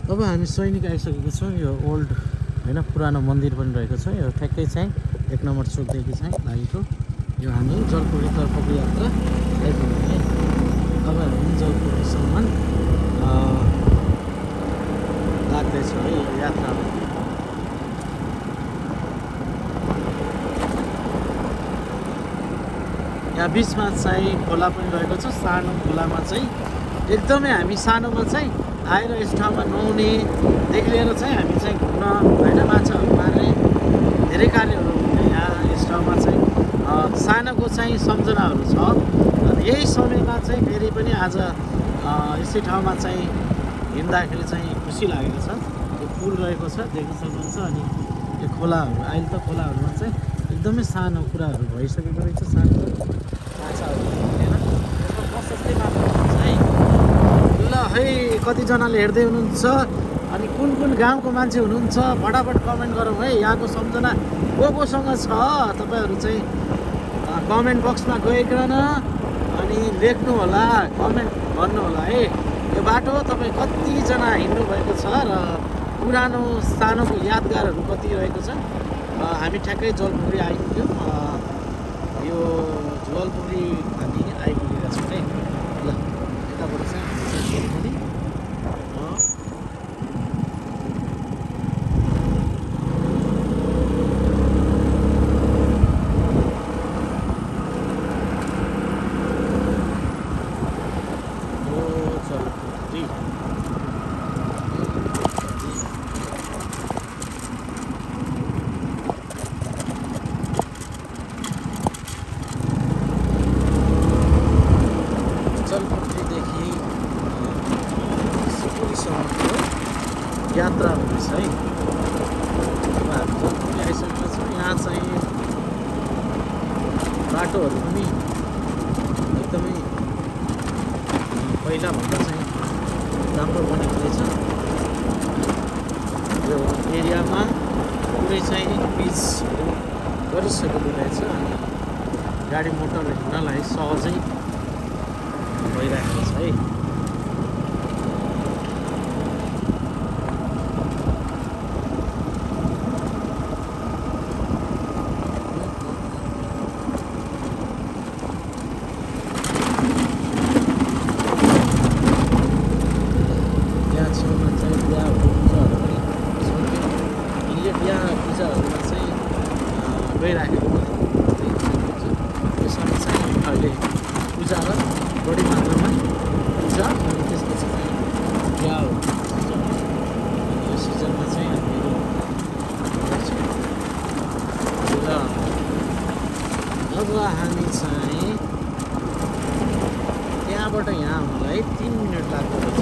अब हामी सैनिक आइसकेको छौँ। यो ओल्ड होइन पुरानो मन्दिर पनि रहेको छ। यो ठ्याक्कै चाहिँ 1 नम्बर चोकदेखि चाहिँ लागेको यो हामी जलपुरीतर्फको यात्रा आइपुग्यौँ है। अब हामी जलपुरीसम्म लाग्दैछ है यो यात्रामा। यहाँ बिचमा चाहिँ खोला पनि रहेको छ। सानो खोलामा चाहिँ एकदमै हामी सानोमा चाहिँ आएर यस ठाउँमा नुहाउनेदेखि लिएर चाहिँ हामी चाहिँ घुम्न होइन माछाहरू मार्ने धेरै कार्यहरू हुने यहाँ यस ठाउँमा चाहिँ सानोको चाहिँ सम्झनाहरू छ। अनि यही समयमा चाहिँ फेरि पनि आज यसै ठाउँमा चाहिँ हिँड्दाखेरि चाहिँ खुसी लागेको छ। यो पुल रहेको छ देख्न सक्नुहुन्छ। अनि यो खोलाहरू अहिले त खोलाहरूमा चाहिँ एकदमै सानो कुराहरू भइसकेको रहेछ। सानो माछाहरू होइन त्यसमा प्रशस्तै मात्रामा छ है। ल है कतिजनाले हेर्दै हुनुहुन्छ अनि कुन कुन गाउँको मान्छे हुनुहुन्छ फटाफट कमेन्ट गरौँ है। यहाँको सम्झना कोसँग छ तपाईँहरू चाहिँ कमेन्ट बक्समा गइकन अनि लेख्नु होला, कमेन्ट गर्नु होला है। यो बाटो तपाईँ कतिजना हिँड्नु भएको छ र पुरानो सानोको यादगारहरू कति रहेको छ। हामी ठ्याक्कै जलपुरी आइपुग्यौँ। यो जलपुरी हामी आइपुगेका छौँ है। ल यताबाट चाहिँ हामी यात्रा हुँदैछ है। अब हामी जलपुरी आइसकेका छौँ। यहाँ चाहिँ बाटोहरू पनि एकदमै पहिलाभन्दा चाहिँ राम्रो बनेको रहेछ। यो एरियामा पुरै चाहिँ पिचहरू गरिसकेको रहेछ। अनि गाडी मोटर हिँड्नलाई सहजै भइरहेको छ है। पूजाहरूमा चाहिँ गइराखेको त्यसमा चाहिँ अहिले पूजा र बढी मात्रामा पूजा अनि त्यसपछि चाहिँ बिहाहरू यो सिजनमा चाहिँ हामीहरू र अब हामी चाहिँ त्यहाँबाट यहाँ आउनलाई 3 मिनट लाग्दो रहेछ।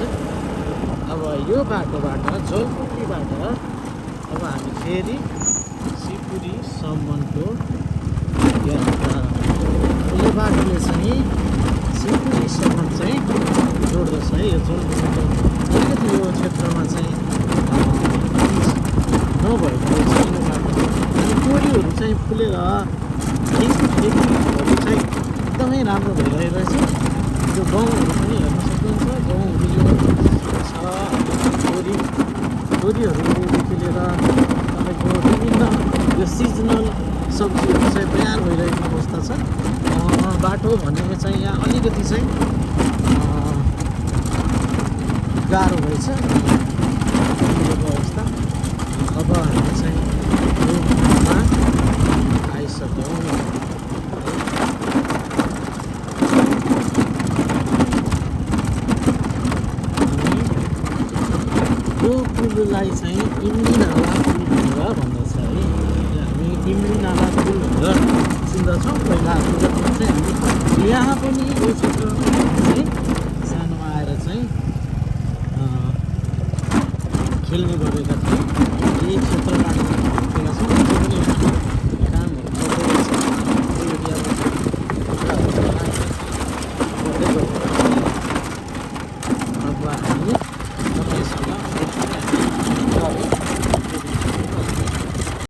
अब यो बाटोबाट जलपुरीबाट अब हामी फेरि शिवपुरीसम्मको यात्रा। यो बाटोले चाहिँ शिवपुरीसम्म चाहिँ जोड्दछ है। यो जलपुरीको अलिकति यो क्षेत्रमा चाहिँ नभएको रहेछ यो बाटो। अनि कोरीहरू चाहिँ फुलेर खेतीहरू चाहिँ एकदमै राम्रो भइरहेको रहेछ। यो गाउँहरू पनि हेर्न सक्नुहुन्छ। गाउँहरू यो छ कोरीहरूदेखि लिएर तपाईँको विभिन्न यो सिजनल सब्जीहरू चाहिँ तयार भइरहेको अवस्था छ। बाटो भनेको चाहिँ यहाँ अलिकति चाहिँ गाह्रो रहेछ अवस्था। अब हामी चाहिँ यो ठाउँमा आइसक्यौँ। यो पुललाई चाहिँ इम्ली नाला पुल भनेर भन्दछ है। हामी इम्ली नाला पुल भनेर चिन्दछौँ। पहिला जतिमा चाहिँ हामी यहाँ पनि यो क्षेत्रमा चाहिँ सानोमा आएर चाहिँ खेल्ने गरेका